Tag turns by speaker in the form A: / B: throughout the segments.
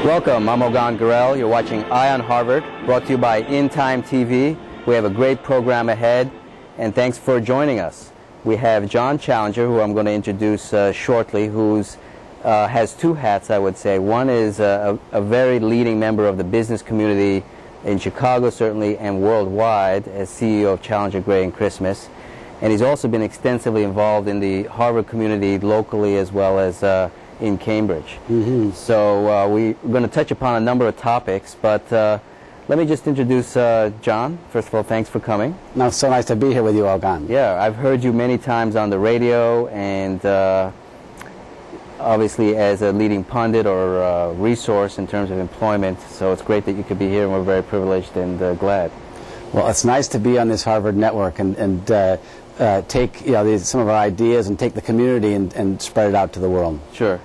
A: Welcome, I'm Ogan Garel. You're watching Eye on Harvard, brought to you by In Time TV. We have a great program ahead, and thanks for joining us. We have John Challenger, who I'm going to introduce shortly, who has two hats, I would say. One is a very leading member of the business community in Chicago, certainly, and worldwide, as CEO of Challenger Gray & Christmas. And he's also been extensively involved in the Harvard community locally as well as in Cambridge. So we're going to touch upon a number of topics, but let me just introduce John. First of all, thanks for coming.
B: No, it's so nice to be here with you, Ogan.
A: Yeah, I've heard you many times on the radio and obviously as a leading pundit or resource in terms of employment, so it's great that you could be here, and we're very privileged and glad.
B: Well, it's nice to be on this Harvard network and take some of our ideas and take the community and spread it out to the world.
A: Sure.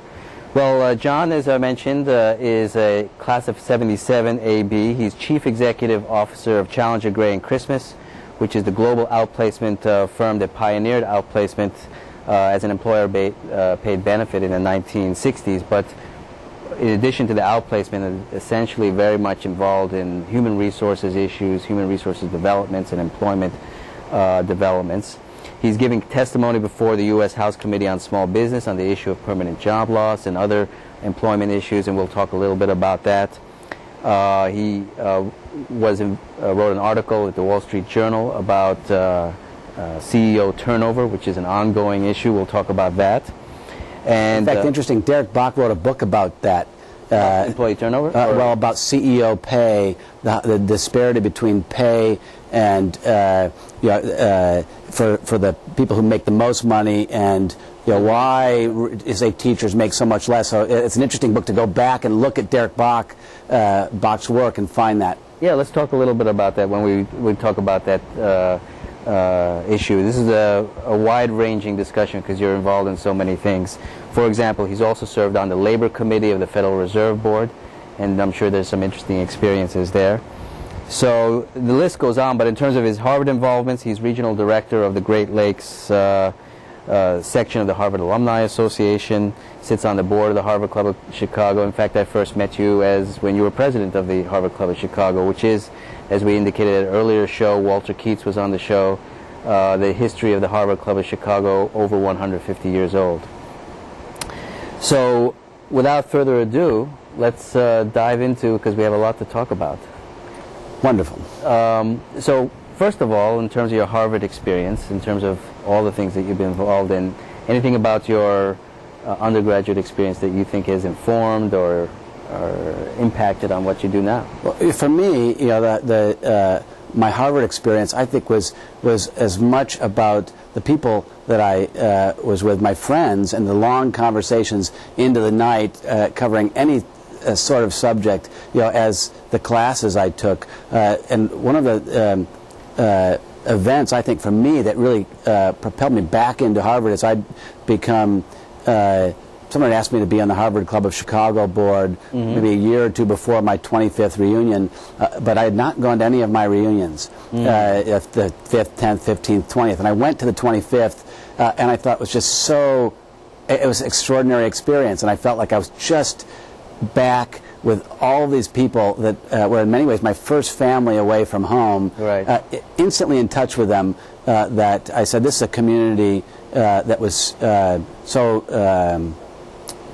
A: Well, John, as I mentioned, is a class of 77 AB. He's Chief Executive Officer of Challenger Gray & Christmas, which is the global outplacement firm that pioneered outplacement as an employer-paid benefit in the 1960s. But in addition to the outplacement, essentially very much involved in human resources issues, human resources developments, and employment developments. He's giving testimony before the U.S. House Committee on Small Business on the issue of permanent job loss and other employment issues, and we'll talk a little bit about that. He wrote an article at the Wall Street Journal about CEO turnover, which is an ongoing issue. We'll talk about that. And
B: in fact, interesting, Derek Bach wrote a book about that.
A: Employee turnover?
B: Well, about CEO pay, the disparity between pay and for the people who make the most money, and why say teachers make so much less. So it's an interesting book to go back and look at Derek Bach's work and find that.
A: Yeah, let's talk a little bit about that when we talk about that issue. This is a wide-ranging discussion because you're involved in so many things. For example, he's also served on the Labor Committee of the Federal Reserve Board, and I'm sure there's some interesting experiences there. So the list goes on, but in terms of his Harvard involvements, he's regional director of the Great Lakes section of the Harvard Alumni Association, sits on the board of the Harvard Club of Chicago. In fact, I first met you when you were president of the Harvard Club of Chicago, which is, as we indicated at an earlier show, Walter Keats was on the show, the history of the Harvard Club of Chicago, over 150 years old. So without further ado, let's dive into, because we have a lot to talk about.
B: Wonderful.
A: So first of all, in terms of your Harvard experience, in terms of all the things that you've been involved in, anything about your undergraduate experience that you think has informed or impacted on what you do now?
B: Well, for me, my Harvard experience, I think, was as much about the people that I was with, my friends, and the long conversations into the night, covering any sort of subject, as the classes I took. And one of the events, I think, for me that really propelled me back into Harvard is I'd become someone asked me to be on the Harvard Club of Chicago board maybe a year or two before my 25th reunion, but I had not gone to any of my reunions, the 5th, 10th, 15th, 20th, and I went to the 25th, and I thought it was just it was an extraordinary experience, and I felt like I was just back with all these people that were in many ways my first family away from home,
A: right.
B: Instantly in touch with them, that I said, this is a community that was so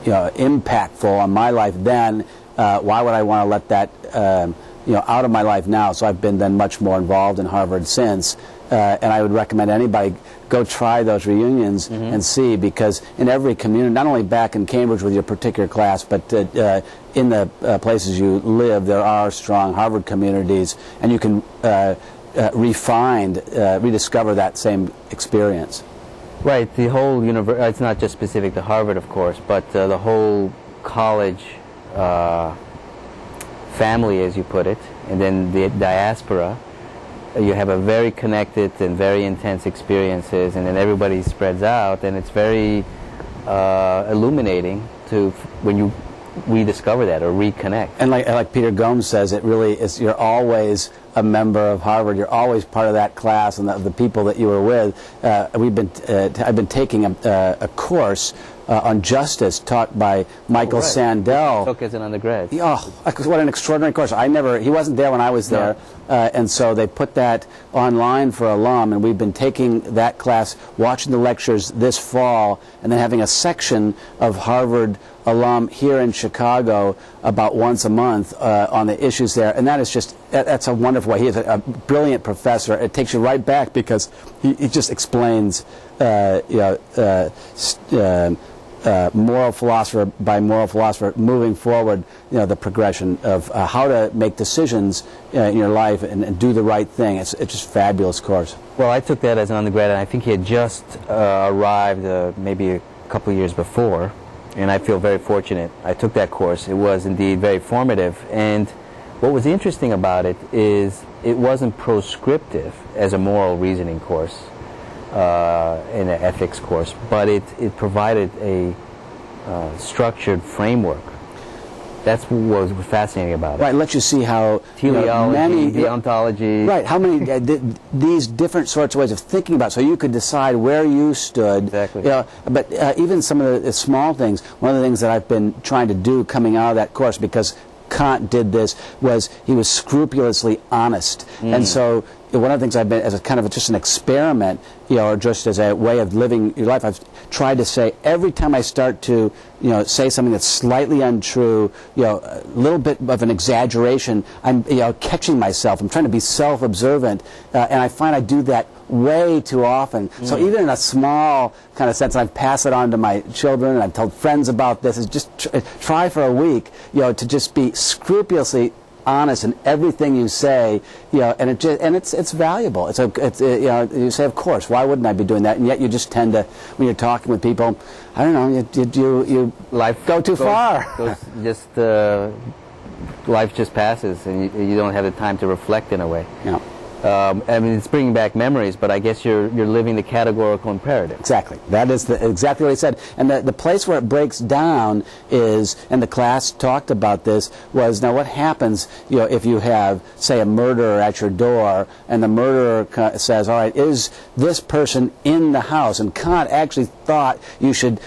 B: impactful on my life then. Why would I want to let that out of my life now? So I've been then much more involved in Harvard since, and I would recommend anybody go try those reunions and see, because in every community, not only back in Cambridge with your particular class, but in the places you live, there are strong Harvard communities, and you can rediscover that same experience.
A: Right, the whole it's not just specific to Harvard, of course, but the whole college family, as you put it, and then the diaspora. You have a very connected and very intense experiences, and then everybody spreads out, and it's very illuminating when you rediscover that or reconnect.
B: And like Peter Gomes says, it really is, you're always a member of Harvard, you're always part of that class and the people that you were with. I've been taking a course on justice taught by Michael Sandel.
A: Took as an undergrad.
B: Oh, what an extraordinary course! He wasn't there when I was there, and so they put that online for alum, and we've been taking that class, watching the lectures this fall, and then having a section of Harvard alum here in Chicago about once a month on the issues there, and that is that's a wonderful way. He is a brilliant professor. It takes you right back because he just explains moral philosopher by moral philosopher moving forward, the progression of how to make decisions in your life and do the right thing. It's just a fabulous course.
A: Well, I took that as an undergrad, and I think he had just arrived maybe a couple of years before, and I feel very fortunate. I took that course. It was indeed very formative, and what was interesting about it is it wasn't proscriptive as a moral reasoning course. In an ethics course, but it provided a structured framework. That's what was fascinating about it.
B: Right, let you see how
A: teleology, deontology.
B: Right, how many these different sorts of ways of thinking about it, so you could decide where you stood.
A: Exactly.
B: But even some of the small things. One of the things that I've been trying to do coming out of that course, because Kant did this, was he was scrupulously honest, and so one of the things I've been, as a kind of just an experiment, or just as a way of living your life, I've tried to say every time I start to, say something that's slightly untrue, a little bit of an exaggeration, I'm, catching myself. I'm trying to be self-observant, and I find I do that way too often. So even in a small kind of sense, I've passed it on to my children, and I've told friends about this, is just try for a week, to just be scrupulously honest in everything you say, and it's valuable. You say, of course, why wouldn't I be doing that? And yet you just tend to, when you're talking with people, I don't know, you
A: life
B: go too far.
A: Life just passes, and you don't have the time to reflect in a way.
B: Yeah.
A: I mean, it's bringing back memories, but I guess you're living the categorical imperative.
B: Exactly. That is exactly what he said. And the place where it breaks down is, and the class talked about this, was now what happens, if you have, say, a murderer at your door, and the murderer says, all right, is this person in the house? And Kant actually thought you should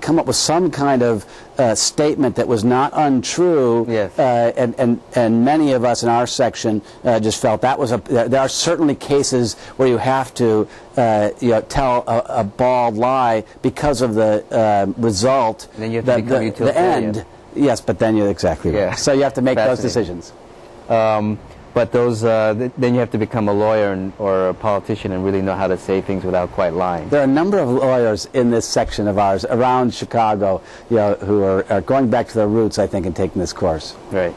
B: come up with some kind of statement that was not untrue.
A: Yes.
B: And many of us in our section just felt that was there are certainly cases where you have to tell a bald lie because of the result.
A: And then you have to become utilitarian.
B: The end. Yes, but then you're exactly right.
A: Yeah.
B: So you have to make those decisions.
A: But those, then you have to become a lawyer or a politician and really know how to say things without quite lying.
B: There are a number of lawyers in this section of ours around Chicago, who are going back to their roots, I think, and taking this course.
A: Right.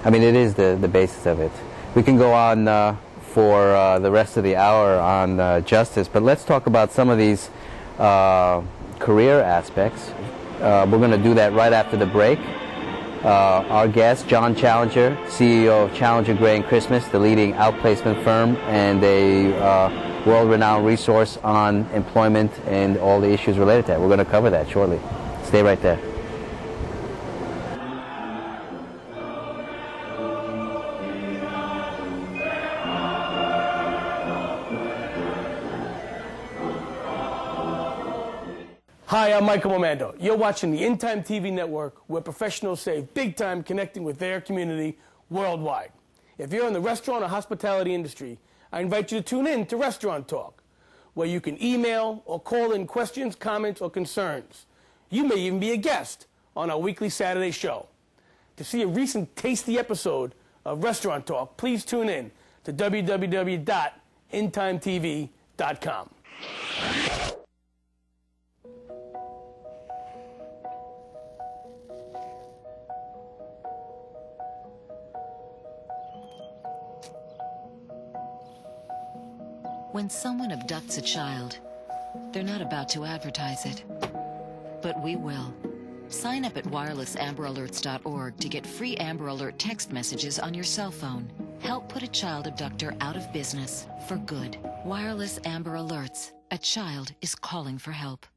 A: I mean, it is the basis of it. We can go on for the rest of the hour on justice, but let's talk about some of these career aspects. We're going to do that right after the break. Our guest, John Challenger, CEO of Challenger Gray & Christmas, the leading outplacement firm and a world-renowned resource on employment and all the issues related to that. We're going to cover that shortly. Stay right there.
C: Hi, I'm Michael Momando. You're watching the In Time TV network, where professionals save big time connecting with their community worldwide. If you're in the restaurant or hospitality industry, I invite you to tune in to Restaurant Talk, where you can email or call in questions, comments, or concerns. You may even be a guest on our weekly Saturday show. To see a recent tasty episode of Restaurant Talk, please tune in to www.intimetv.com.
D: When someone abducts a child, they're not about to advertise it. But we will. Sign up at wirelessamber-alerts.org to get free Amber Alert text messages on your cell phone. Help put a child abductor out of business for good. Wireless Amber Alerts. A child is calling for help.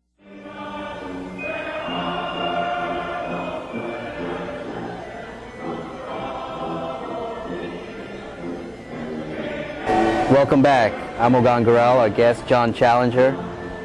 A: Welcome back. I'm Ogan Garel, our guest, John Challenger.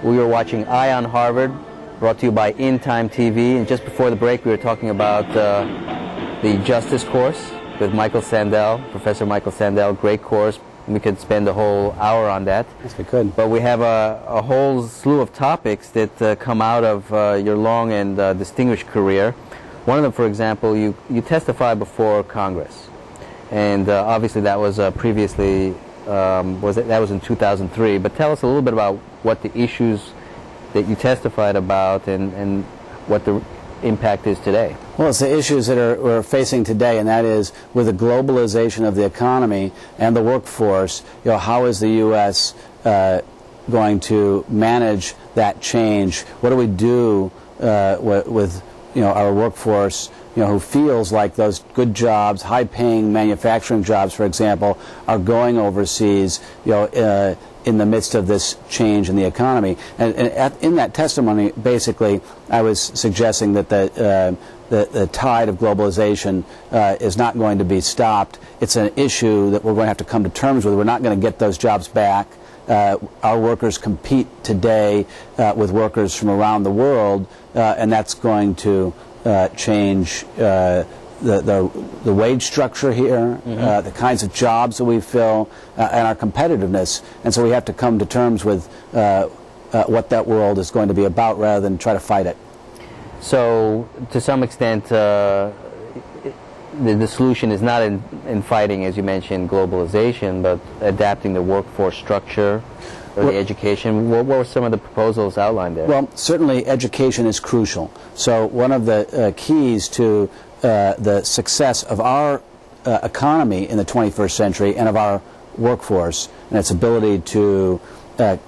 A: We were watching Eye on Harvard, brought to you by In Time TV. And just before the break, we were talking about the Justice course with Michael Sandel, Professor Michael Sandel. Great course. We could spend a whole hour on that.
B: Yes, we could.
A: But we have a whole slew of topics that come out of your long and distinguished career. One of them, for example, you testified before Congress. And obviously that was previously... that was in 2003, but tell us a little bit about what the issues that you testified about and what the impact is today.
B: Well, it's the issues that we're facing today, and that is with the globalization of the economy and the workforce, how is the U.S. Going to manage that change? What do we do with our workforce, who feels like those good jobs, high-paying manufacturing jobs, for example, are going overseas, in the midst of this change in the economy. And in that testimony, basically, I was suggesting that the tide of globalization is not going to be stopped. It's an issue that we're going to have to come to terms with. We're not going to get those jobs back. Our workers compete today with workers from around the world, and that's going to change the wage structure here, the kinds of jobs that we fill, and our competitiveness. And so we have to come to terms with what that world is going to be about rather than try to fight it.
A: So, to some extent, the solution is not in fighting, as you mentioned, globalization, but adapting the workforce structure or the education. What were some of the proposals outlined there?
B: Well, certainly education is crucial. So one of the keys to the success of our economy in the 21st century and of our workforce and its ability to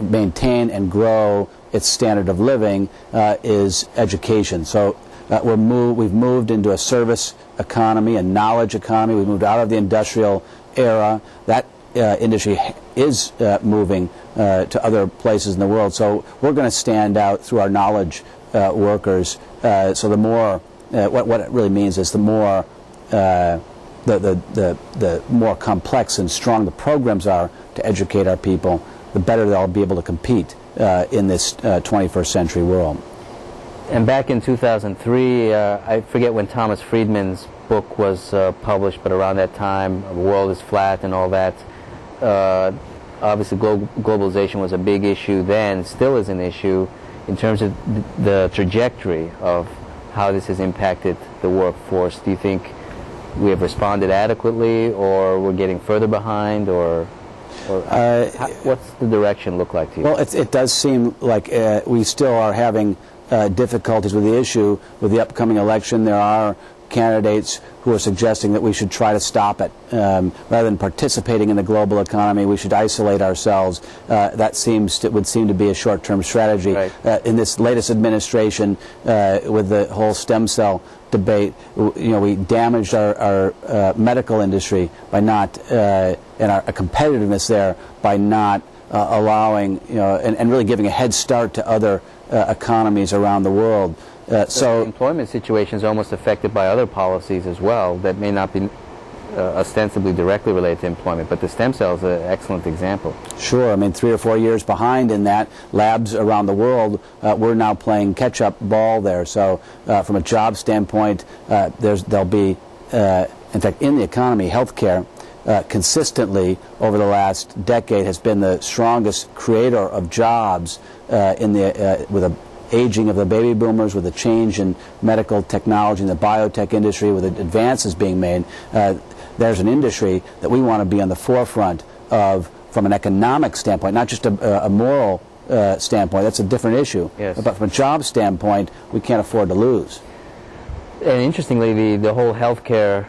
B: maintain and grow its standard of living is education. So we've moved into a service economy, a knowledge economy. We've moved out of the industrial era. That industry is moving to other places in the world. So we're going to stand out through our knowledge workers. So the more, what it really means is the more the more complex and strong the programs are to educate our people, the better they'll be able to compete in this 21st century world.
A: And back in 2003, I forget when Thomas Friedman's book was published, but around that time, The World is Flat and all that, obviously globalization was a big issue then, still is an issue in terms of the trajectory of how this has impacted the workforce. Do you think we have responded adequately, or we're getting further behind, or what's the direction look like to you?
B: Well, it does seem like we still are having difficulties with the issue. With the upcoming election, there are candidates who are suggesting that we should try to stop it. Rather than participating in the global economy, we should isolate ourselves. That would seem to be a short-term strategy.
A: Right.
B: In this latest administration, with the whole stem cell debate, we damaged our medical industry by not, and our competitiveness there by not allowing, and really giving a head start to other economies around the world.
A: So the employment situation is almost affected by other policies as well that may not be ostensibly directly related to employment, but the stem cell is an excellent example.
B: Sure. I mean, 3 or 4 years behind in that. Labs around the world, we're now playing catch-up ball there. So from a job standpoint, there'll be, in fact, in the economy, healthcare consistently over the last decade has been the strongest creator of jobs with a aging of the baby boomers, with a change in medical technology in the biotech industry, with advances being made. There's an industry that we want to be on the forefront of from an economic standpoint, not just a moral standpoint. That's a different issue.
A: Yes.
B: But from a job standpoint, we can't afford to lose.
A: And interestingly, the whole healthcare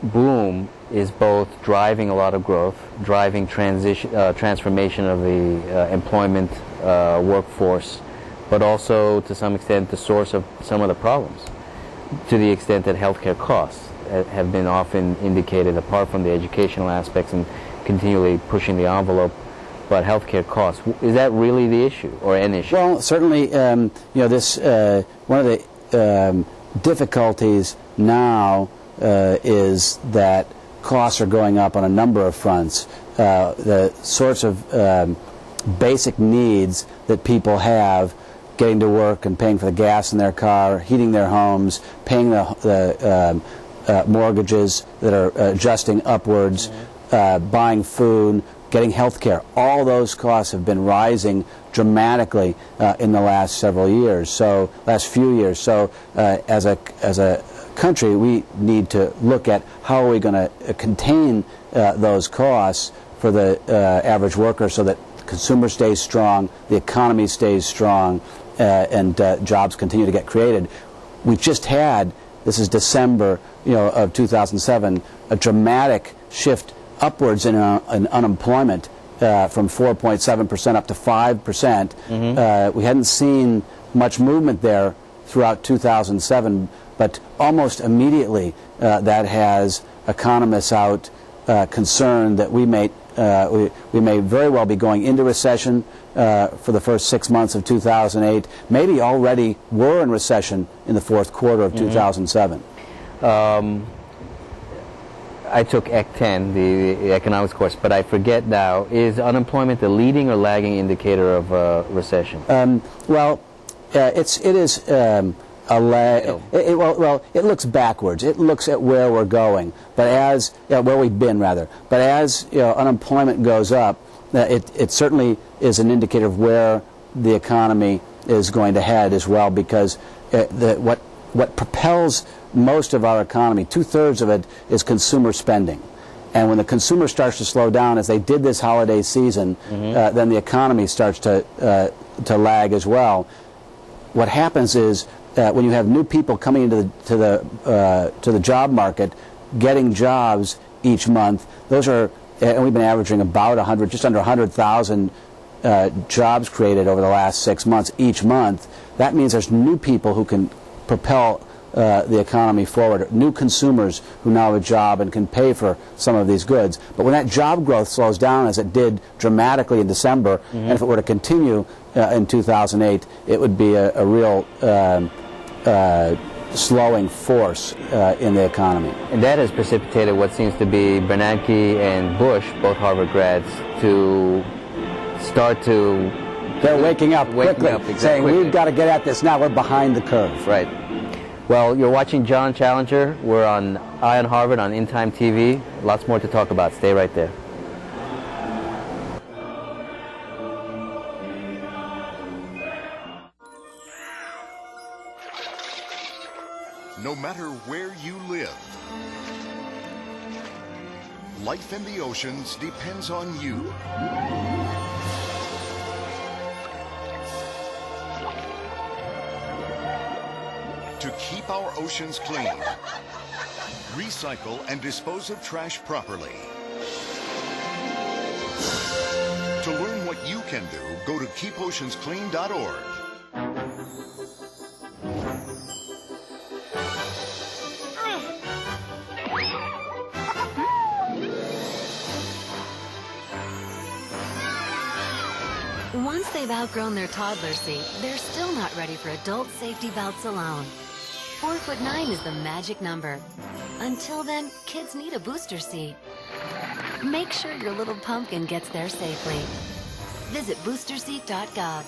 A: boom is both driving a lot of growth, driving transformation of the employment workforce, but also, to some extent, the source of some of the problems, to the extent that healthcare costs have been often indicated, apart from the educational aspects and continually pushing the envelope, but healthcare costs. Is that really the issue, or an issue?
B: Well, certainly, this one of the difficulties now is that costs are going up on a number of fronts. The sorts of basic needs that people have, getting to work and paying for the gas in their car, heating their homes, paying the mortgages that are adjusting upwards, buying food, getting health care. All those costs have been rising dramatically in the last several years, last few years. So as a country, we need to look at how are we going to contain those costs for the average worker so that the consumer stays strong, the economy stays strong, and jobs continue to get created. We just had, this is December of 2007, a dramatic shift upwards in unemployment from 4.7% up to 5%. We hadn't seen much movement there throughout 2007, but almost immediately that has economists out concerned that we may very well be going into recession for the first 6 months of 2008, maybe already were in recession in the fourth quarter of 2007.
A: I took Ec 10, the economics course, but I forget now, is unemployment the leading or lagging indicator of recession?
B: It is a lag. It looks backwards. It looks at where we're going, but where we've been rather. But as unemployment goes up, it certainly is an indicator of where the economy is going to head as well, because what propels most of our economy, 2/3 of it, is consumer spending. And when the consumer starts to slow down, as they did this holiday season, then the economy starts to lag as well. What happens is when you have new people coming into the job market, getting jobs each month, those are, and we've been averaging about 100, just under 100,000 jobs created over the last 6 months each month. That means there's new people who can propel the economy forward, new consumers who now have a job and can pay for some of these goods. But when that job growth slows down, as it did dramatically in December, and if it were to continue in 2008, it would be a real slowing force in the economy.
A: And that has precipitated what seems to be Bernanke and Bush, both Harvard grads, to start to...
B: They're waking up quickly, saying, we've got to get at this now, we're behind the curve.
A: Right. Well, you're watching John Challenger. We're on Eye on Harvard on In Time TV. Lots more to talk about. Stay right there.
E: No matter where you live, life in the oceans depends on you. To keep our oceans clean, recycle and dispose of trash properly. To learn what you can do, go to keepoceansclean.org.
F: Once they've outgrown their toddler seat, they're still not ready for adult safety belts alone. 4'9" is the magic number. Until then, kids need a booster seat. Make sure your little pumpkin gets there safely. Visit boosterseat.gov.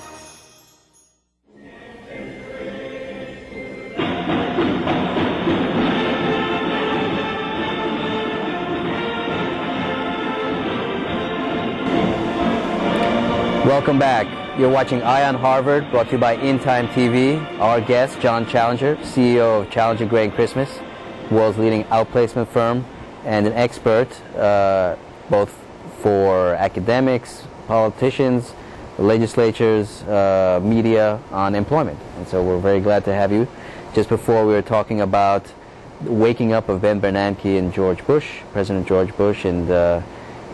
A: Welcome back. You're watching Eye on Harvard, brought to you by In Time TV. Our guest, John Challenger, CEO of Challenger Gray & Christmas, world's leading outplacement firm, and an expert both for academics, politicians, legislatures, media on employment. And so we're very glad to have you. Just before we were talking about the waking up of Ben Bernanke and George Bush, President George Bush, and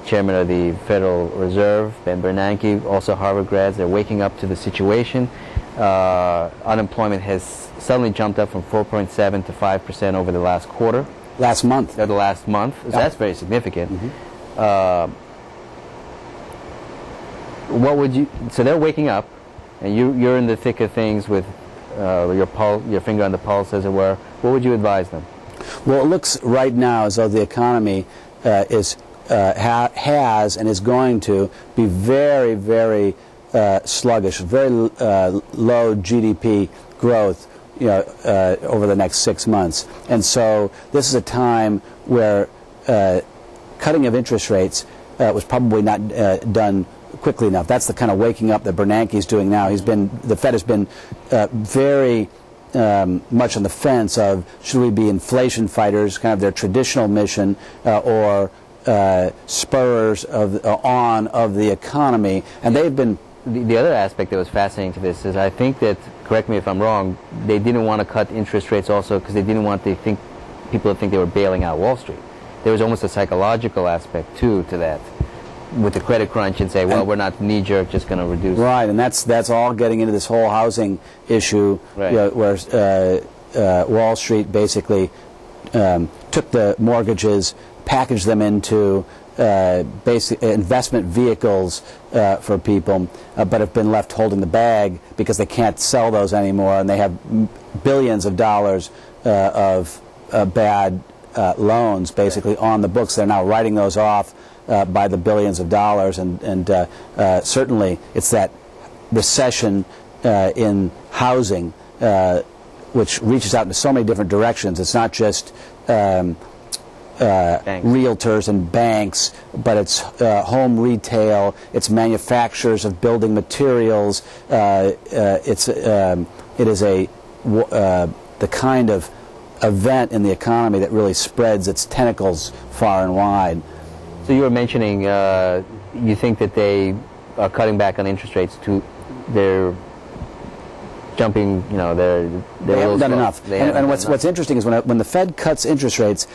A: Chairman of the Federal Reserve, Ben Bernanke, also Harvard grads. They're waking up to the situation. Unemployment has suddenly jumped up from 4.7 to 5% over the last quarter.
B: Last month.
A: The last month. So that's very significant. What would you? So they're waking up, and you're in the thick of things with your finger on the pulse, as it were. What would you advise them?
B: Well, it looks right now as though the economy has and is going to be very, very sluggish, very low GDP growth, over the next 6 months. And so this is a time where cutting of interest rates was probably not done quickly enough. That's the kind of waking up that Bernanke's doing now. The Fed has been very much on the fence of, should we be inflation fighters, kind of their traditional mission, or spurrers of the economy, and they've been.
A: The other aspect that was fascinating to this is, I think that, correct me if I'm wrong, they didn't want to cut interest rates also because they didn't want people to think they were bailing out Wall Street. There was almost a psychological aspect too to that, with the credit crunch, and say, well, we're not knee-jerk, just going to reduce.
B: Right, and that's all getting into this whole housing issue,
A: right.
B: Where Wall Street basically took the mortgages, packaged them into basic investment vehicles for people, but have been left holding the bag because they can't sell those anymore, and they have billions of dollars of bad loans basically on the books. They're now writing those off by the billions of dollars, and certainly it's that recession in housing which reaches out into so many different directions. It's not just realtors and banks, but it's home retail, it's manufacturers of building materials, it is the kind of event in the economy that really spreads its tentacles far and wide.
A: So you were mentioning you think that they are cutting back on interest rates they're jumping, they
B: haven't done enough. And what's interesting is when the Fed cuts interest rates,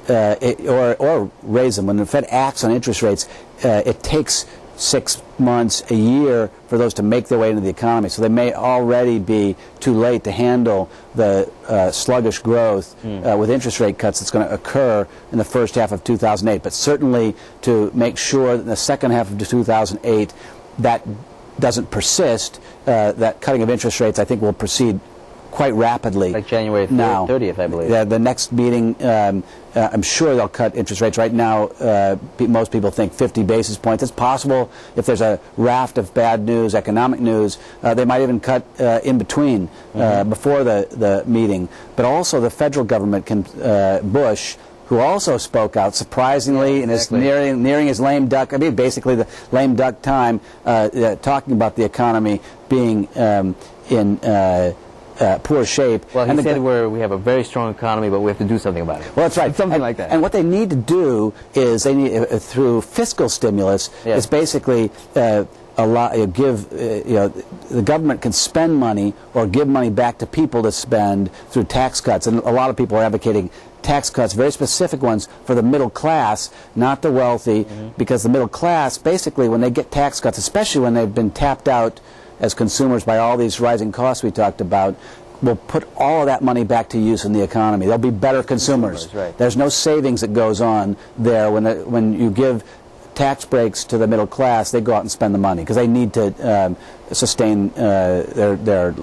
B: or raise them, when the Fed acts on interest rates, it takes 6 months, a year for those to make their way into the economy. So they may already be too late to handle the sluggish growth with interest rate cuts that's going to occur in the first half of 2008. But certainly to make sure that in the second half of 2008 that doesn't persist, that cutting of interest rates, I think, will proceed quite rapidly.
A: Like January 30th, I believe.
B: The next meeting, I'm sure they'll cut interest rates. Right now, most people think 50 basis points. It's possible if there's a raft of bad news, economic news, they might even cut in between before the meeting. But also the federal government can, Bush, who also spoke out surprisingly and is nearing his lame duck, basically the lame duck time, talking about the economy being in poor shape.
A: Well, he said we have a very strong economy, but we have to do something about it.
B: Well, that's right.
A: Something like that.
B: And what they need to do is through fiscal stimulus, is basically the government can spend money or give money back to people to spend through tax cuts. And a lot of people are advocating tax cuts, very specific ones for the middle class, not the wealthy, because the middle class, basically, when they get tax cuts, especially when they've been tapped out as consumers by all these rising costs we talked about, will put all of that money back to use in the economy. They'll be better consumers.
A: Right.
B: There's no savings that goes on there. When you give tax breaks to the middle class, they go out and spend the money because they need to sustain their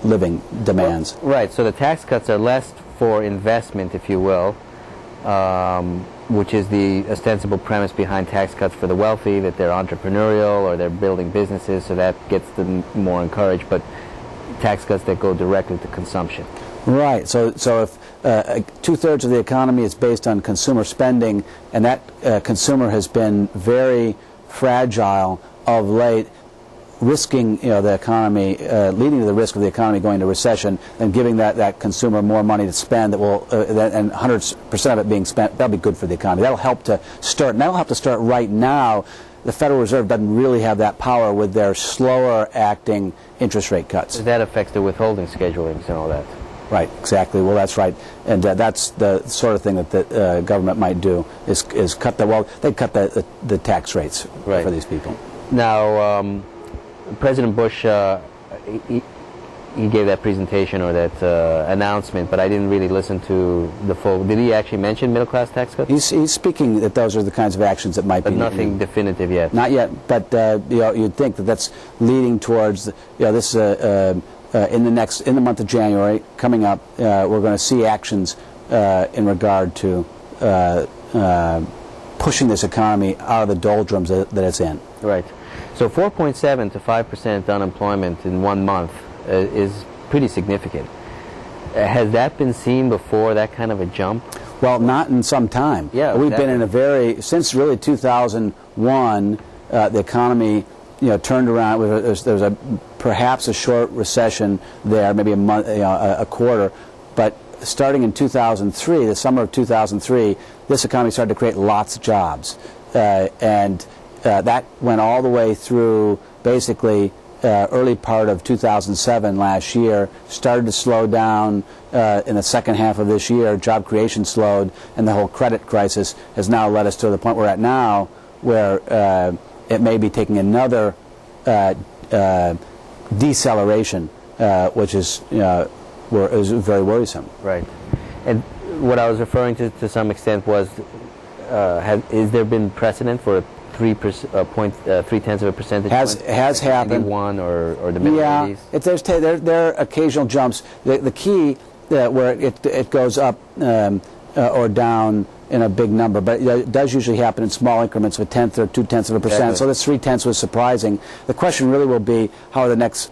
B: living demands.
A: Well, right, so the tax cuts are less for investment, if you will, which is the ostensible premise behind tax cuts for the wealthy, that they're entrepreneurial or they're building businesses, so that gets them more encouraged, but tax cuts that go directly to consumption.
B: Right, so if two-thirds of the economy is based on consumer spending, and that consumer has been very fragile of late, risking the economy, leading to the risk of the economy going into recession, and giving that consumer more money to spend, that will and 100% of it being spent, that'll be good for the economy. That'll help to start, and that'll help to start right now. The Federal Reserve doesn't really have that power with their slower acting interest rate cuts.
A: That affects the withholding schedulings and all that.
B: Right, exactly. Well, that's right, and that's the sort of thing that the government might do is cut they cut the tax rates for these people.
A: Now, President Bush, he gave that presentation or that announcement, but I didn't really listen to the full. Did he actually mention middle-class tax cuts?
B: He's speaking that those are the kinds of actions that might be.
A: But nothing definitive yet.
B: Not yet, but you'd think that that's leading towards. This in the month of January coming up, we're going to see actions in regard to pushing this economy out of the doldrums that it's in.
A: Right. So 4.7 to 5% unemployment in 1 month is pretty significant. Has that been seen before, that kind of a jump?
B: Well, not in some time.
A: Yeah,
B: we've been in since really 2001, the economy, turned around. There was perhaps a short recession there, maybe a month, a quarter, but starting in 2003, the summer of 2003, this economy started to create lots of jobs, and that went all the way through basically early part of 2007 last year, started to slow down in the second half of this year. Job creation slowed, and the whole credit crisis has now led us to the point we're at now, where it may be taking another deceleration, which is very worrisome.
A: Right. And what I was referring to some extent was, has there been precedent for a 0.3 percentage point?
B: Has happened.
A: 91 or the middle 80s?
B: Yeah, there are occasional jumps. The key where it goes up or down in a big number, but it does usually happen in small increments of 1/10 or 2/10 of a percent. So this 3/10 was surprising. The question really will be, how are the next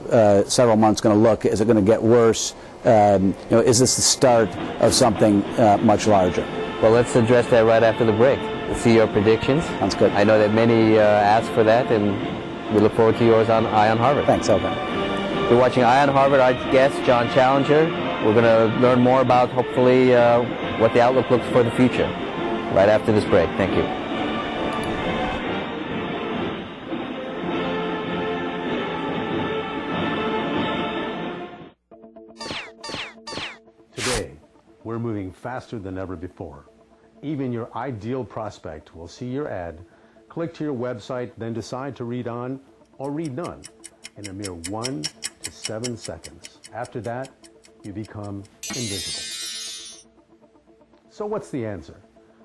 B: several months going to look? Is it going to get worse? Is this the start of something much larger?
A: Well, let's address that right after the break. Let's see your predictions.
B: Sounds good.
A: I know that many asked for that, and we look forward to yours on Eye on Harvard.
B: Thanks, Elvin.
A: You're watching Eye on Harvard. Our guest, John Challenger. We're going to learn more about, hopefully, what the outlook looks for the future right after this break. Thank you.
G: Today, we're moving faster than ever before. Even your ideal prospect will see your ad, click to your website, then decide to read on or read none in a mere 1 to 7 seconds. After that, you become invisible. So what's the answer?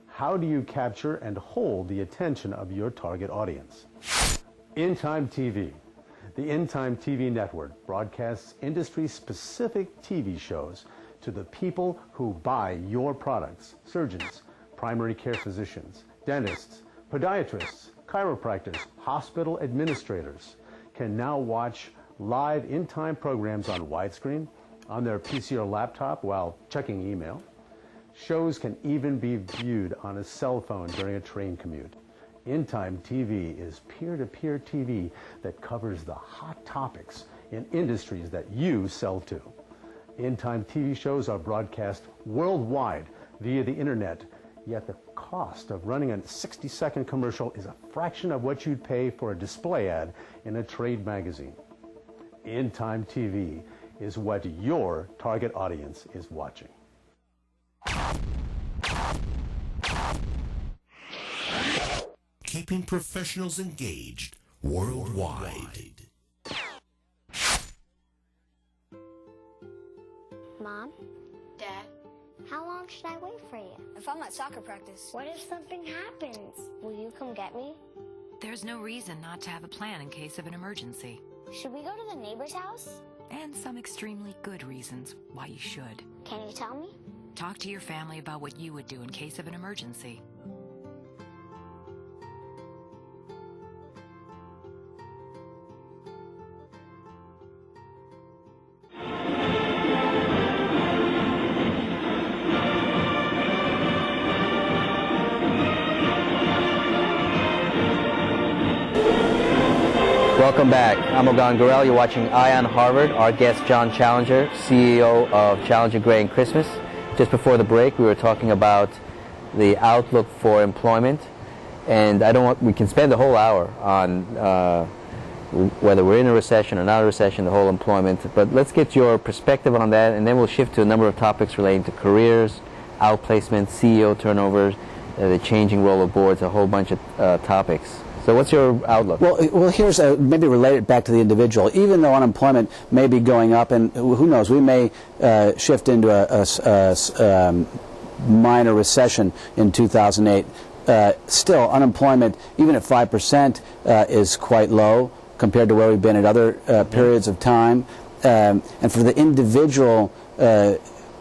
G: How do you capture and hold the attention of your target audience? In Time TV. The In Time TV network broadcasts industry-specific TV shows to the people who buy your products: surgeons, primary care physicians, dentists, podiatrists, chiropractors, hospital administrators can now watch live in-time programs on widescreen, on their PC or laptop while checking email. Shows can even be viewed on a cell phone during a train commute. In Time TV is peer-to-peer TV that covers the hot topics in industries that you sell to. In Time TV shows are broadcast worldwide via the internet, yet the cost of running a 60-second commercial is a fraction of what you'd pay for a display ad in a trade magazine. In Time TV is what your target audience is watching.
H: Keeping professionals engaged worldwide.
I: Mom?
J: Dad?
I: How long should I wait for you?
J: If I'm at soccer practice.
I: What if something happens? Will you come get me?
D: There's no reason not to have a plan in case of an emergency.
I: Should we go to the neighbor's house?
D: And some extremely good reasons why you should.
I: Can you tell me?
D: Talk to your family about what you would do in case of an emergency.
A: Welcome back. I'm Ogan Gurel. You're watching Eye on Harvard. Our guest, John Challenger, CEO of Challenger Gray & Christmas. Just before the break, we were talking about the outlook for employment, and we can spend a whole hour on whether we're in a recession or not a recession, the whole employment. But let's get your perspective on that, and then we'll shift to a number of topics relating to careers, outplacement, CEO turnover, the changing role of boards, a whole bunch of topics. So what's your outlook?
B: Well, here's maybe related back to the individual. Even though unemployment may be going up, and who knows, we may shift into a minor recession in 2008. Still, unemployment, even at 5%, is quite low compared to where we've been at other periods of time. And for the individual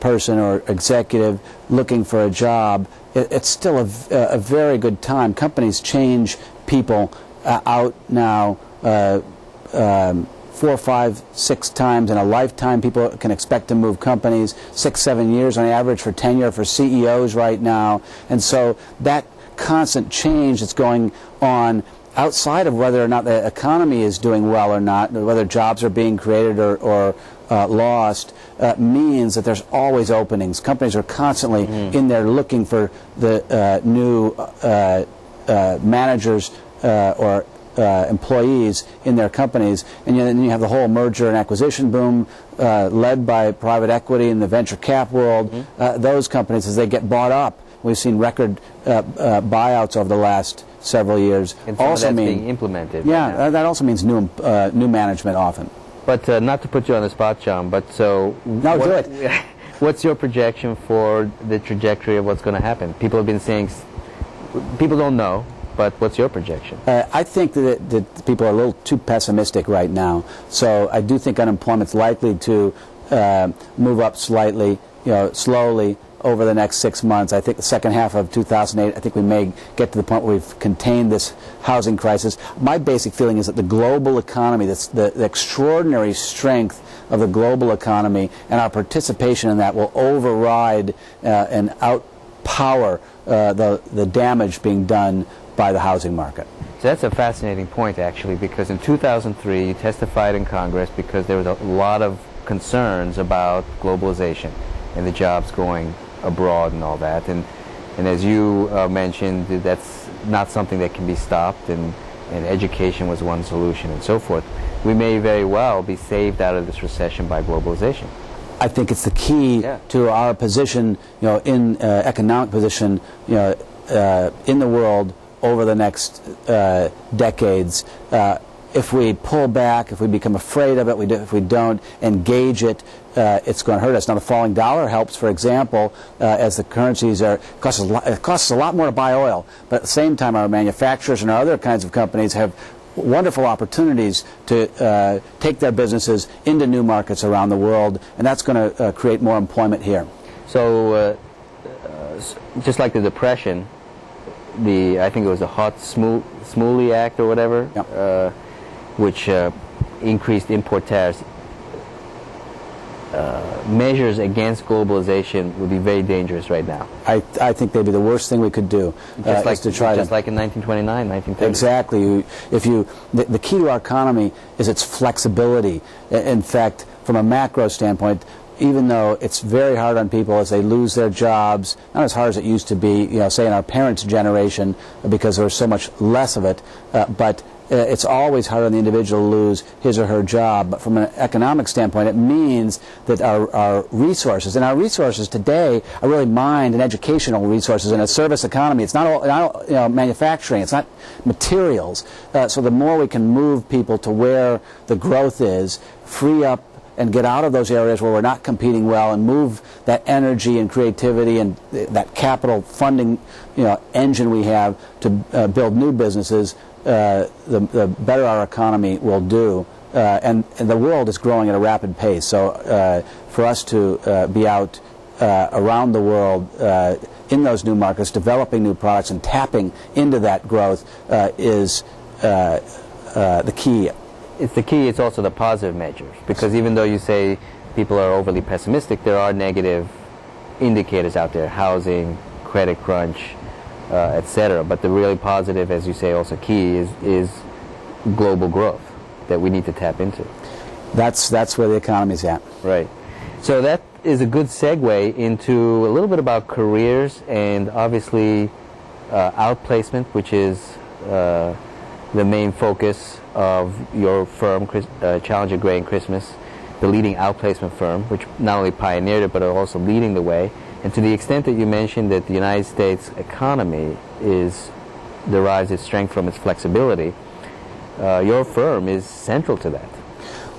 B: person or executive looking for a job, it's still a very good time. Companies change people out now 4, 5, 6 times in a lifetime. People can expect to move companies 6, 7 years on average for tenure for CEOs right now. And so that constant change that's going on outside of whether or not the economy is doing well or not, whether jobs are being created or lost, means that there's always openings. Companies are constantly in there looking for the new managers or employees in their companies, and then you have the whole merger and acquisition boom led by private equity in the venture cap world. Those companies, as they get bought up, we've seen record buyouts over the last several years.
A: And some
B: also
A: of that's
B: mean
A: being implemented.
B: Yeah,
A: right
B: that also means new management often.
A: But not to put you on the spot, John, but so...
B: No, do it.
A: What's your projection for the trajectory of what's going to happen? People have been saying... People don't know, but what's your projection?
B: I think that people are a little too pessimistic right now. So I do think unemployment's likely to move up slightly, slowly over the next 6 months. I think the second half of 2008, I think we may get to the point where we've contained this housing crisis. My basic feeling is that the global economy, the extraordinary strength of the global economy and our participation in that will override and outpower the damage being done by the housing market.
A: So that's a fascinating point, actually, because in 2003 you testified in Congress because there was a lot of concerns about globalization and the jobs going abroad and all that, and as you mentioned, that's not something that can be stopped, and education was one solution and so forth. We may very well be saved out of this recession by globalization.
B: I think it's the key to our position, in economic position, in the world over the next decades. If we pull back, if we become afraid of it, if we don't engage it, it's going to hurt us. Now, the falling dollar helps, for example, as the currencies are. It costs a lot more to buy oil, but at the same time, our manufacturers and our other kinds of companies have wonderful opportunities to take their businesses into new markets around the world, and that's going to create more employment here.
A: So, just like the Depression, I think it was the Hart-Smalley Act or whatever.
B: Yep.
A: Which increased import tariffs, measures against globalization would be very dangerous right now.
B: I think they'd be the worst thing we could do.
A: Just like in 1929, 1930.
B: Exactly. The key to our economy is its flexibility. In fact, from a macro standpoint, even though it's very hard on people as they lose their jobs, not as hard as it used to be, say in our parents' generation, because there was so much less of it, but it's always hard on the individual to lose his or her job. But from an economic standpoint, it means that our resources, and our resources today are really mind and educational resources in a service economy. It's not all manufacturing. It's not materials. So the more we can move people to where the growth is, free up and get out of those areas where we're not competing well, and move that energy and creativity and that capital funding engine we have to build new businesses, the better our economy will do. And the world is growing at a rapid pace. So for us to be out around the world in those new markets, developing new products and tapping into that growth is the key.
A: It's the key. It's also the positive measures, because even though you say people are overly pessimistic, there are negative indicators out there: housing, credit crunch, etc. But the really positive, as you say, also key is global growth that we need to tap into.
B: That's where the economy's at.
A: Right. So that is a good segue into a little bit about careers and obviously outplacement, which is the main focus of your firm, Challenger Gray and Christmas, the leading outplacement firm, which not only pioneered it but are also leading the way. And to the extent that you mentioned that the United States economy derives its strength from its flexibility, your firm is central to that.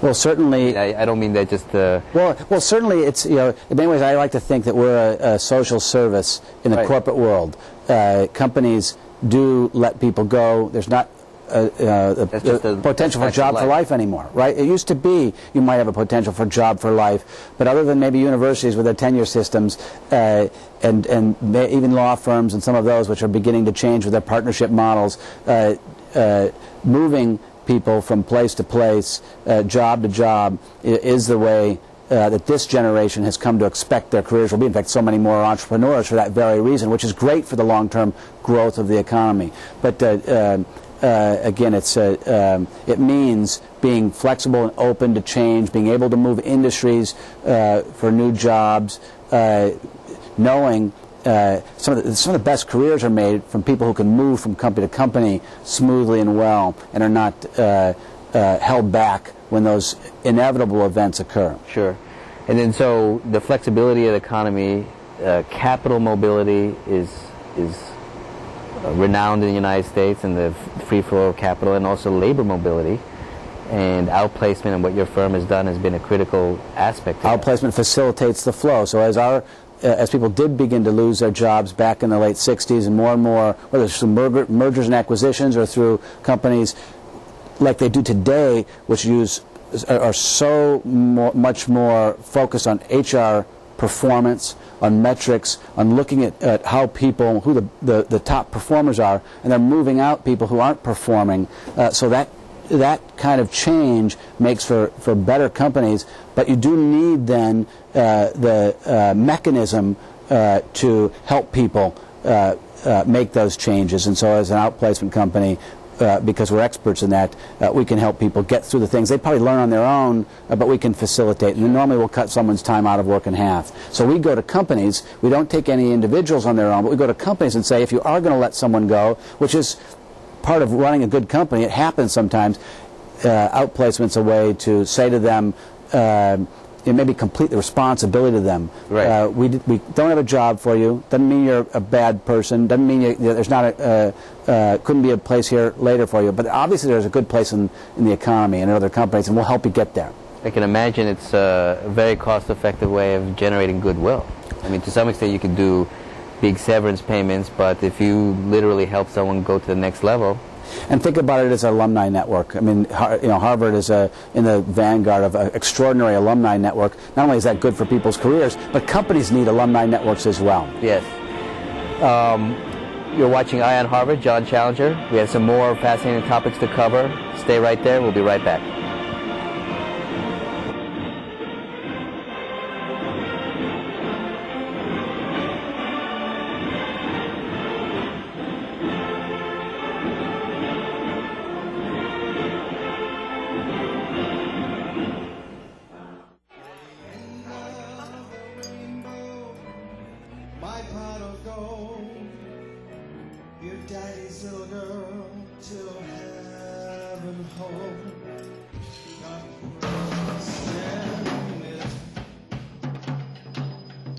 B: Well, certainly.
A: I don't mean that just.
B: Well, certainly it's in many ways I like to think that we're a social service in the corporate world. Companies do let people go. There's not the potential for job for life anymore, right? It used to be you might have a potential for job for life, but other than maybe universities with their tenure systems and even law firms and some of those which are beginning to change with their partnership models, moving people from place to place, job to job, is the way that this generation has come to expect their careers will be. In fact, so many more entrepreneurs for that very reason, which is great for the long-term growth of the economy. But again, it means being flexible and open to change, being able to move industries for new jobs, knowing some of the best careers are made from people who can move from company to company smoothly and well, and are not held back when those inevitable events occur.
A: Sure. And then so the flexibility of the economy, capital mobility is renowned in the United States, and the free flow of capital, and also labor mobility. And outplacement, and what your firm has done, has been a critical aspect of
B: outplacement facilitates the flow. So as people did begin to lose their jobs back in the late 60s, and more, whether it's through mergers and acquisitions or through companies like they do today, which are so much more focused on HR performance, on metrics, on looking at how people, who the top performers are, and they're moving out people who aren't performing. So that kind of change makes for better companies, but you do need then the mechanism to help people make those changes. And so as an outplacement company, because we're experts in that, we can help people get through the things they probably learn on their own, but we can facilitate. And normally we'll cut someone's time out of work in half. So we go to companies, we don't take any individuals on their own, but we go to companies and say, if you are going to let someone go, which is part of running a good company, it happens sometimes, outplacement's a way to say to them, maybe complete the responsibility to them.
A: Right.
B: We don't have a job for you. Doesn't mean you're a bad person. Doesn't mean there's not couldn't be a place here later for you. But obviously there's a good place in the economy and in other companies, and we'll help you get there.
A: I can imagine it's a very cost-effective way of generating goodwill. I mean, to some extent you could do big severance payments, but if you literally help someone go to the next level.
B: And think about it as an alumni network. I mean, Harvard is in the vanguard of an extraordinary alumni network. Not only is that good for people's careers, but companies need alumni networks as well.
A: Yes. You're watching Eye on Harvard, John Challenger. We have some more fascinating topics to cover. Stay right there. We'll be right back.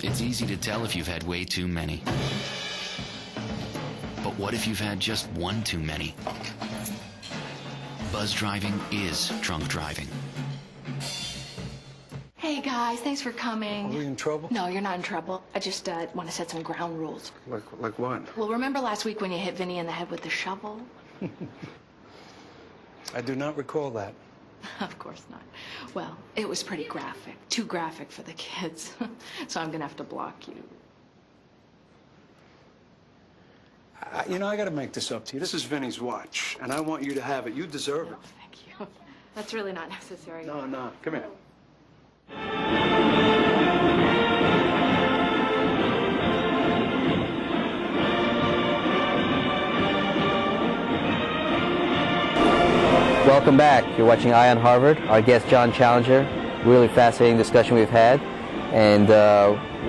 K: It's easy to tell if you've had way too many. But what if you've had just one too many? Buzz driving is drunk driving.
J: Hey guys, thanks for coming.
L: Are we in trouble?
J: No, you're not in trouble. I just want to set some ground rules.
L: Like what?
J: Well, remember last week when you hit Vinny in the head with the shovel?
L: I do not recall that.
J: Of course not. Well, it was pretty graphic. Too graphic for the kids. So I'm going to have to block you.
L: I got to make this up to you. This is Vinny's watch, and I want you to have it. You deserve it.
J: Thank you. That's really not necessary.
L: No. Come here.
A: Welcome back. You're watching Eye on Harvard. Our guest, John Challenger. Really fascinating discussion we've had. And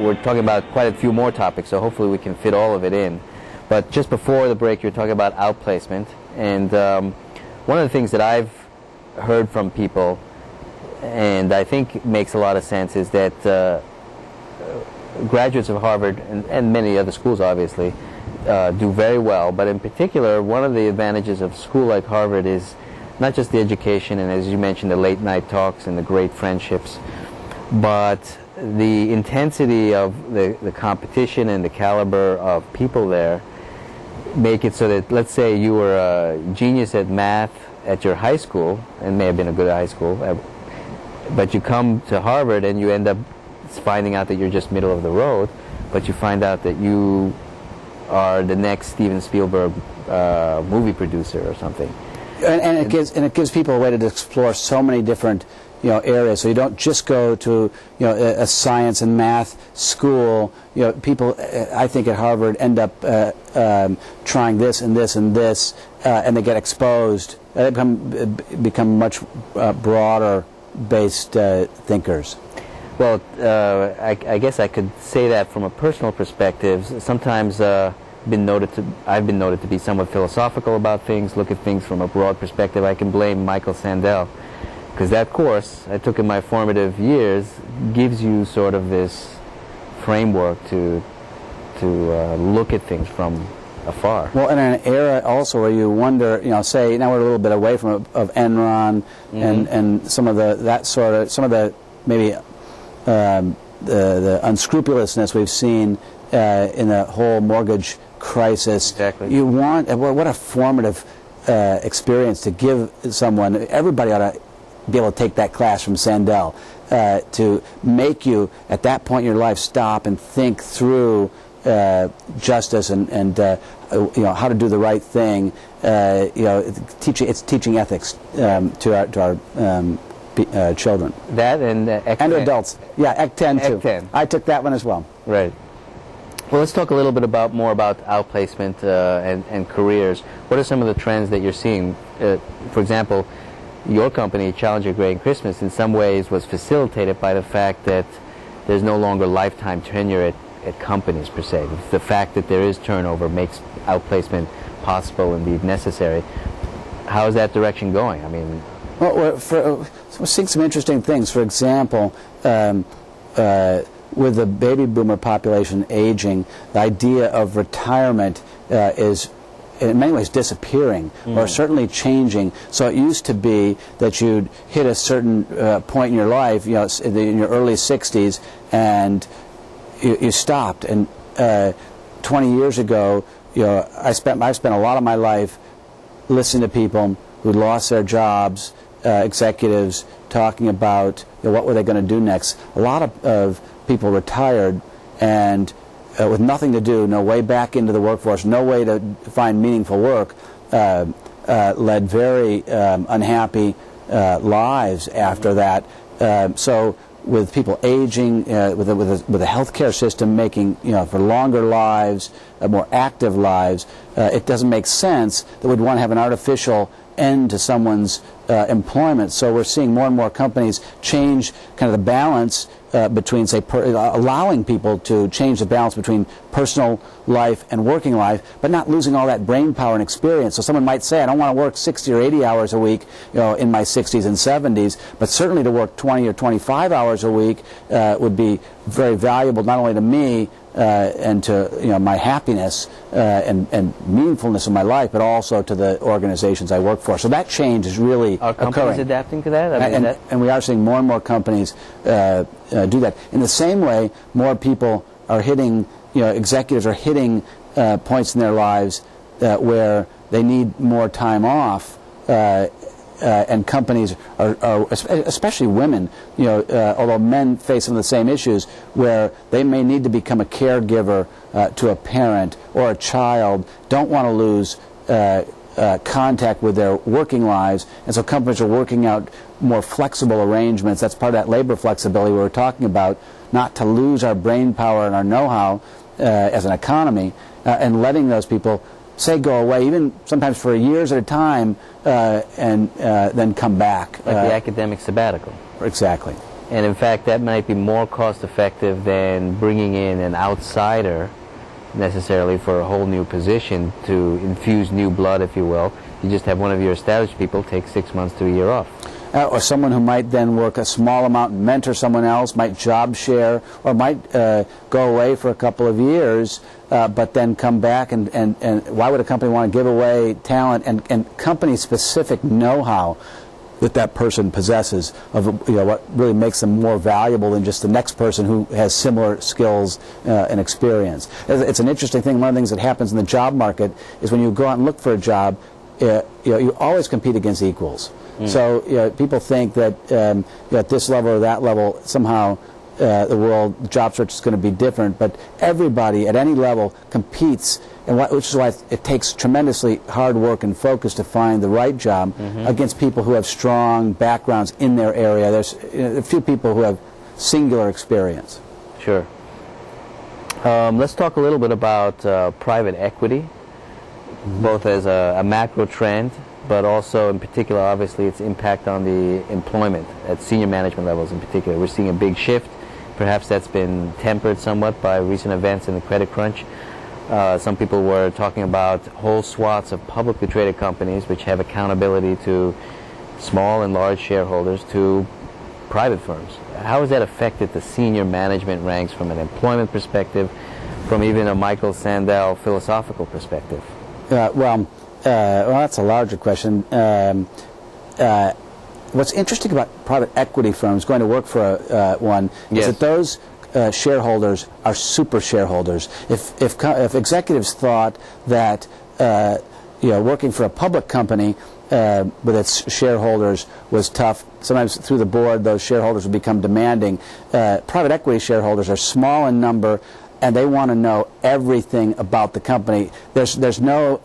A: we're talking about quite a few more topics, so hopefully we can fit all of it in. But just before the break, you were talking about outplacement. And one of the things that I've heard from people, and I think makes a lot of sense, is that graduates of Harvard, and many other schools obviously, do very well. But in particular, one of the advantages of a school like Harvard is not just the education, and as you mentioned, the late night talks and the great friendships, but the intensity of the competition and the caliber of people there make it so that, let's say you were a genius at math at your high school, and may have been a good high school, but you come to Harvard and you end up finding out that you're just middle of the road, but you find out that you are the next Steven Spielberg movie producer or something.
B: And it gives people a way to explore so many different areas. So you don't just go to a science and math school. People, I think, at Harvard end up trying this and this and this, and they get exposed. They become much broader-based thinkers.
A: Well, I guess I could say that from a personal perspective. Sometimes I've been noted to be somewhat philosophical about things, look at things from a broad perspective. I can blame Michael Sandel, because that course I took in my formative years gives you sort of this framework to look at things from afar.
B: Well, in an era also where you wonder, say now we're a little bit away from of Enron and some of the maybe the unscrupulousness we've seen in the whole mortgage crisis.
A: Exactly.
B: You want what a formative experience to give someone. Everybody ought to be able to take that class from Sandel to make you at that point in your life stop and think through justice and how to do the right thing. It's teaching ethics to our children.
A: That and
B: and adults. Yeah, Act 10 too.
A: 10.
B: I took that one as well.
A: Right. Well, let's talk a little bit more about outplacement and careers. What are some of the trends that you're seeing? For example, your company, Challenger Gray and Christmas, in some ways was facilitated by the fact that there's no longer lifetime tenure at companies per se. The fact that there is turnover makes outplacement possible, indeed necessary. How is that direction going? I mean,
B: well, we're seeing some interesting things. For example, with the baby boomer population aging, the idea of retirement is in many ways disappearing, or certainly changing. So it used to be that you'd hit a certain point in your life, in your early 60s, and you stopped. And 20 years ago, I've spent a lot of my life listening to people who lost their jobs, executives talking about what were they going to do next. A lot of people retired and with nothing to do, no way back into the workforce, no way to find meaningful work, led very unhappy lives after that. So with people aging, with a healthcare system making for longer lives, more active lives, it doesn't make sense that we'd want to have an artificial end to someone's employment. So we're seeing more and more companies change kind of the balance between, say, allowing people to change the balance between personal life and working life, but not losing all that brain power and experience. So someone might say, I don't want to work 60 or 80 hours a week, in my 60s and 70s, but certainly to work 20 or 25 hours a week would be very valuable, not only to me and to my happiness and meaningfulness of my life, but also to the organizations I work for. So that change is really
A: Are companies
B: occurring.
A: adapting to that? I mean,
B: And we are seeing more and more companies do that. In the same way, more people are hitting, executives are hitting points in their lives where they need more time off, and companies are, especially women, although men face some of the same issues, where they may need to become a caregiver to a parent or a child, don't want to lose contact with their working lives, and so companies are working out more flexible arrangements. That's part of that labor flexibility we were talking about, not to lose our brain power and our know-how as an economy, and letting those people, say, go away, even sometimes for years at a time, and then come back.
A: Like the academic sabbatical.
B: Exactly.
A: And in fact, that might be more cost-effective than bringing in an outsider necessarily for a whole new position to infuse new blood, if you will. You just have one of your established people take 6 months to a year off.
B: Or someone who might then work a small amount and mentor someone else, might job share, or might go away for a couple of years, but then come back. And why would a company want to give away talent and company-specific know-how that person possesses, of what really makes them more valuable than just the next person who has similar skills and experience. It's an interesting thing. One of the things that happens in the job market is when you go out and look for a job, you always compete against equals. So people think that at this level or that level somehow the job search is going to be different, but everybody at any level competes, which is why it takes tremendously hard work and focus to find the right job against people who have strong backgrounds in their area. There's a few people who have singular experience.
A: Sure. Let's talk a little bit about private equity, both as a macro trend, but also in particular, obviously, its impact on the employment at senior management levels in particular. We're seeing a big shift. Perhaps that's been tempered somewhat by recent events in the credit crunch. Some people were talking about whole swaths of publicly traded companies which have accountability to small and large shareholders to private firms. How has that affected the senior management ranks from an employment perspective, from even a Michael Sandel philosophical perspective?
B: Well, that's a larger question. What's interesting about private equity firms going to work for one is that those shareholders are super shareholders. If executives thought that working for a public company with its shareholders was tough, sometimes through the board those shareholders would become demanding. Private equity shareholders are small in number, and they want to know everything about the company. There's no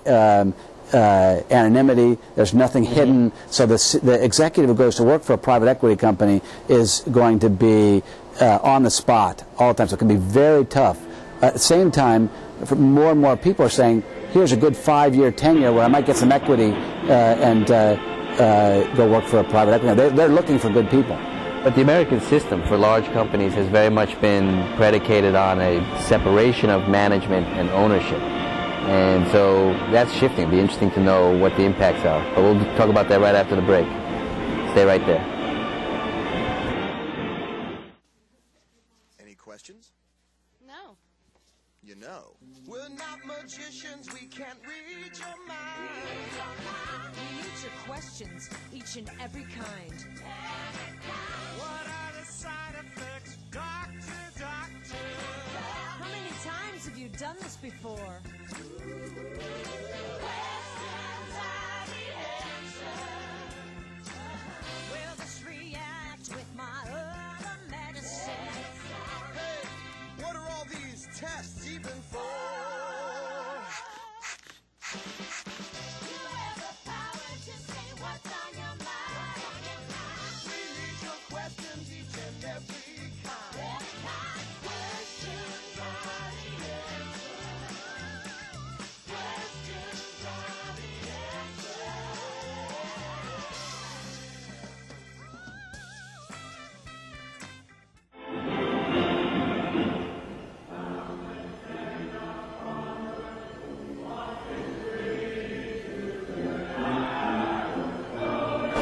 B: anonymity, there's nothing hidden, so the executive who goes to work for a private equity company is going to be on the spot all the time, so it can be very tough. At the same time, more and more people are saying, here's a good 5-year tenure where I might get some equity and go work for a private equity. They're looking for good people.
A: But the American system for large companies has very much been predicated on a separation of management and ownership. And so that's shifting. It'll be interesting to know what the impacts are. But we'll talk about that right after the break. Stay right there.
M: Any questions?
N: No.
M: You know.
O: We're not magicians, we can't read your mind.
N: We need your questions, each and every kind.
O: What are the side effects, doctor, doctor?
N: How many times have you done this before?
O: Questions are the answer.
N: Will this react with my other medicine?
O: Hey, what are all these tests even for?
N: You have the power to say what's on your mind.
O: We need your questions, each and every kind. Questions are the answer. Questions are the answer.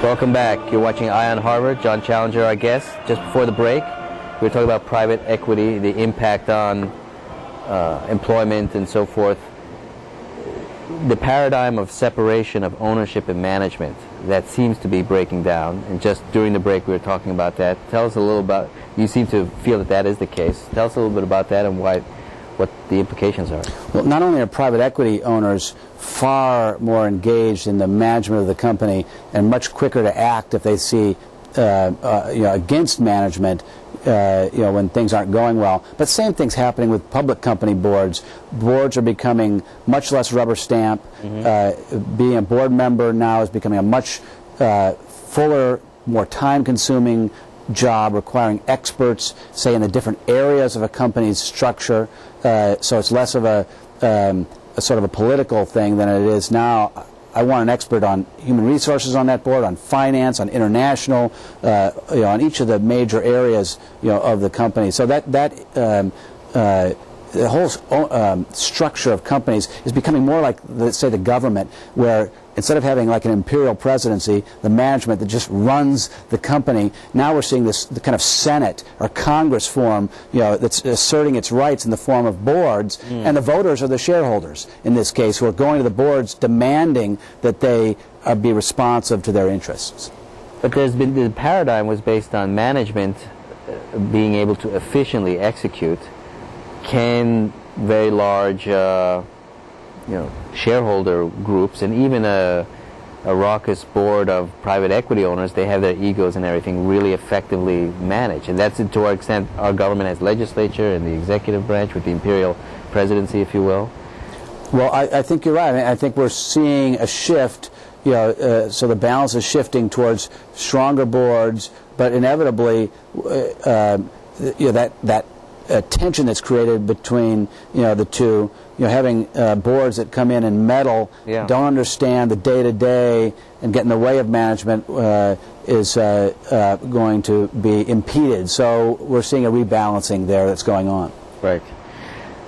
A: Welcome back. You're watching Eye on Harvard. John Challenger, our guest. Just before the break, we were talking about private equity, the impact on employment and so forth. The paradigm of separation of ownership and management, that seems to be breaking down. And just during the break, we were talking about that. Tell us a little about, you seem to feel that that is the case. Tell us a little bit about that and what the implications are.
B: Well, not only are private equity owners far more engaged in the management of the company and much quicker to act if they see against management when things aren't going well. But same thing's happening with public company boards. Boards are becoming much less rubber stamp. Being a board member now is becoming a much fuller, more time-consuming job, requiring experts, say, in the different areas of a company's structure. So it's less of a sort of a political thing than it is now. I want an expert on human resources on that board, on finance, on international, on each of the major areas, of the company. So the whole structure of companies is becoming more like, let's say, the government, where instead of having like an imperial presidency, the management that just runs the company, now we're seeing the kind of Senate or Congress form, that's asserting its rights in the form of boards, and the voters are the shareholders in this case, who are going to the boards demanding that they be responsive to their interests.
A: But the paradigm was based on management being able to efficiently execute. Can very large, shareholder groups and even a raucous board of private equity owners, they have their egos and everything really effectively managed. And that's to our extent our government has legislature and the executive branch with the imperial presidency, if you will.
B: Well, I think you're right. I think we're seeing a shift. So the balance is shifting towards stronger boards, but inevitably, that tension that's created between the two. Having boards that come in and meddle, don't understand the day-to-day, and get in the way of management is going to be impeded. So we're seeing a rebalancing there that's going on.
A: Right.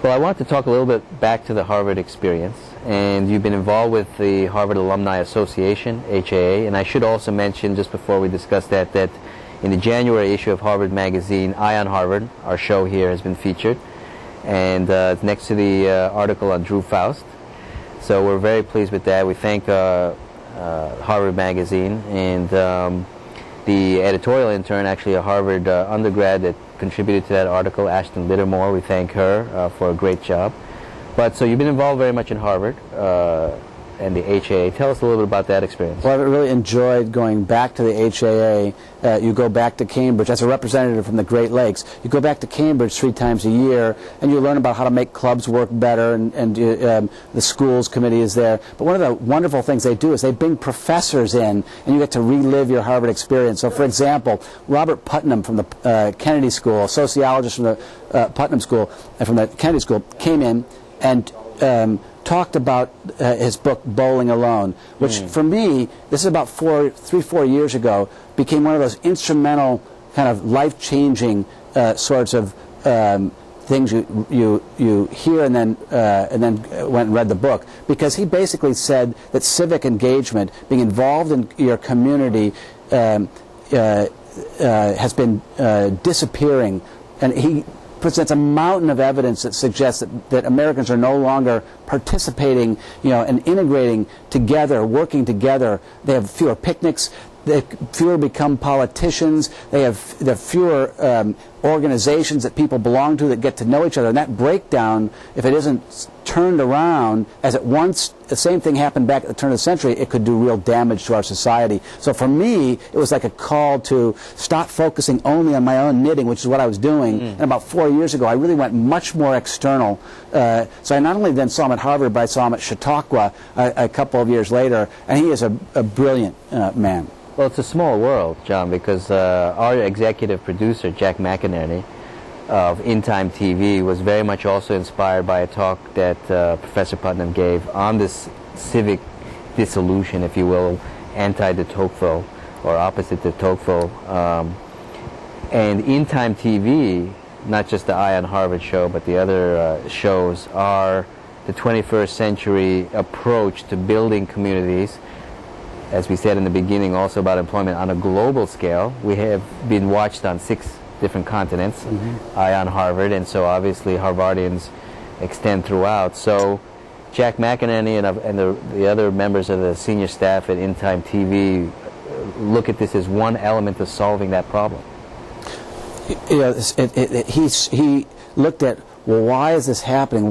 A: Well, I want to talk a little bit back to the Harvard experience. And you've been involved with the Harvard Alumni Association, HAA, and I should also mention, just before we discuss that in the January issue of Harvard Magazine, Eye on Harvard, our show here has been featured, and it's next to the article on Drew Faust. So we're very pleased with that. We thank Harvard Magazine, and the editorial intern, actually a Harvard undergrad that contributed to that article, Ashton Littermore, we thank her for a great job. But so you've been involved very much in Harvard and the HAA. Tell us a little bit about that experience.
B: Well, I've really enjoyed going back to the HAA. You go back to Cambridge. As a representative from the Great Lakes, you go back to Cambridge 3 times a year, and you learn about how to make clubs work better, and the schools committee is there. But one of the wonderful things they do is they bring professors in, and you get to relive your Harvard experience. So, for example, Robert Putnam from the Kennedy School, a sociologist from the Putnam School, from the Kennedy School, came in and talked about his book Bowling Alone, which for me, this is about 4 years ago, became one of those instrumental, kind of life-changing sorts of things you hear and then went and read the book, because he basically said that civic engagement, being involved in your community, has been disappearing, and he presents a mountain of evidence that suggests that Americans are no longer participating, and integrating together, working together. They have fewer picnics. Fewer become politicians. There are fewer organizations that people belong to that get to know each other. And that breakdown, if it isn't turned around, as it once, the same thing happened back at the turn of the century, it could do real damage to our society. So for me, it was like a call to stop focusing only on my own knitting, which is what I was doing. And about 4 years ago, I really went much more external. So I not only then saw him at Harvard, but I saw him at Chautauqua a couple of years later. And he is a brilliant man.
A: Well, it's a small world, John, because our executive producer, Jack McInerney, of In Time TV, was very much also inspired by a talk that Professor Putnam gave on this civic dissolution, if you will, anti-de Tocqueville, or opposite de Tocqueville. And In Time TV, not just the Eye on Harvard show, but the other shows, are the 21st century approach to building communities. As we said in the beginning, also about employment on a global scale. We have been watched on 6 different continents, Eye on Harvard, and so obviously Harvardians extend throughout. So Jack McInerney and the other members of the senior staff at In Time TV look at this as one element of solving that problem.
B: He looked at, well, why is this happening?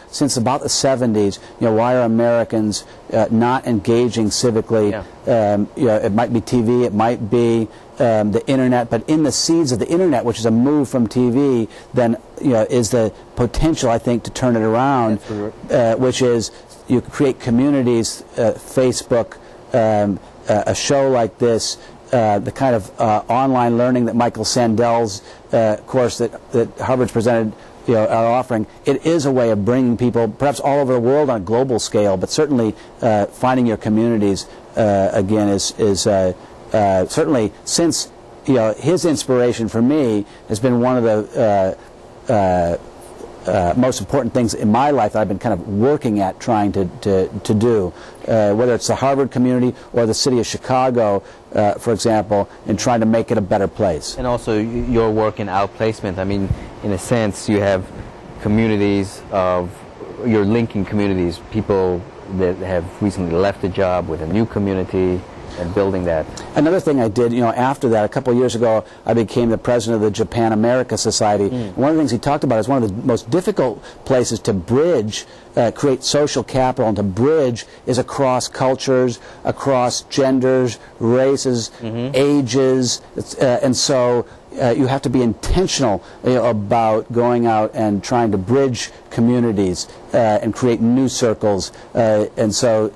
B: Since about the 70s, why are Americans not engaging civically? It might be TV, it might be the internet, but in the seeds of the internet, which is a move from TV, then is the potential, I think, to turn it around, which is you create communities, Facebook, a show like this, the kind of online learning that Michael Sandel's course that Harvard's presented, are offering. It is a way of bringing people, perhaps all over the world on a global scale, but certainly finding your communities again is certainly, since his inspiration for me has been one of the most important things in my life that I've been kind of working at trying to do, whether it's the Harvard community or the city of Chicago, for example, in trying to make it a better place.
A: And also your work in outplacement. I mean, in a sense, you have communities you're linking communities, people that have recently left a job with a new community. and building that.
B: Another thing I did, after that, a couple of years ago, I became the president of the Japan-America Society. One of the things he talked about is one of the most difficult places to bridge, create social capital, and to bridge is across cultures, across genders, races, ages, and so you have to be intentional about going out and trying to bridge communities and create new circles. And so,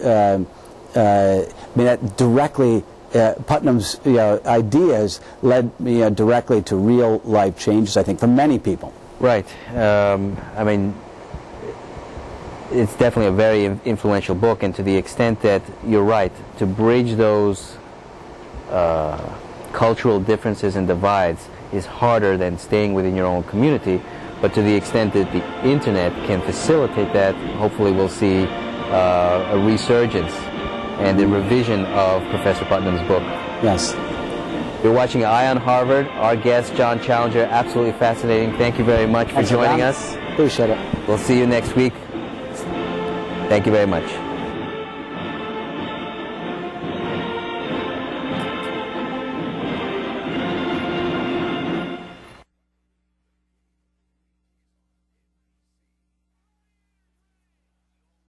B: that directly, Putnam's ideas led me directly to real life changes, I think, for many people.
A: Right. It's definitely a very influential book, and to the extent that you're right, to bridge those cultural differences and divides is harder than staying within your own community, but to the extent that the internet can facilitate that, hopefully we'll see a resurgence and a revision of Professor Putnam's book.
B: Yes.
A: You're watching Eye on Harvard. Our guest, John Challenger, absolutely fascinating. Thank you very much for joining us.
B: Appreciate it.
A: We'll see you next week. Thank you very much.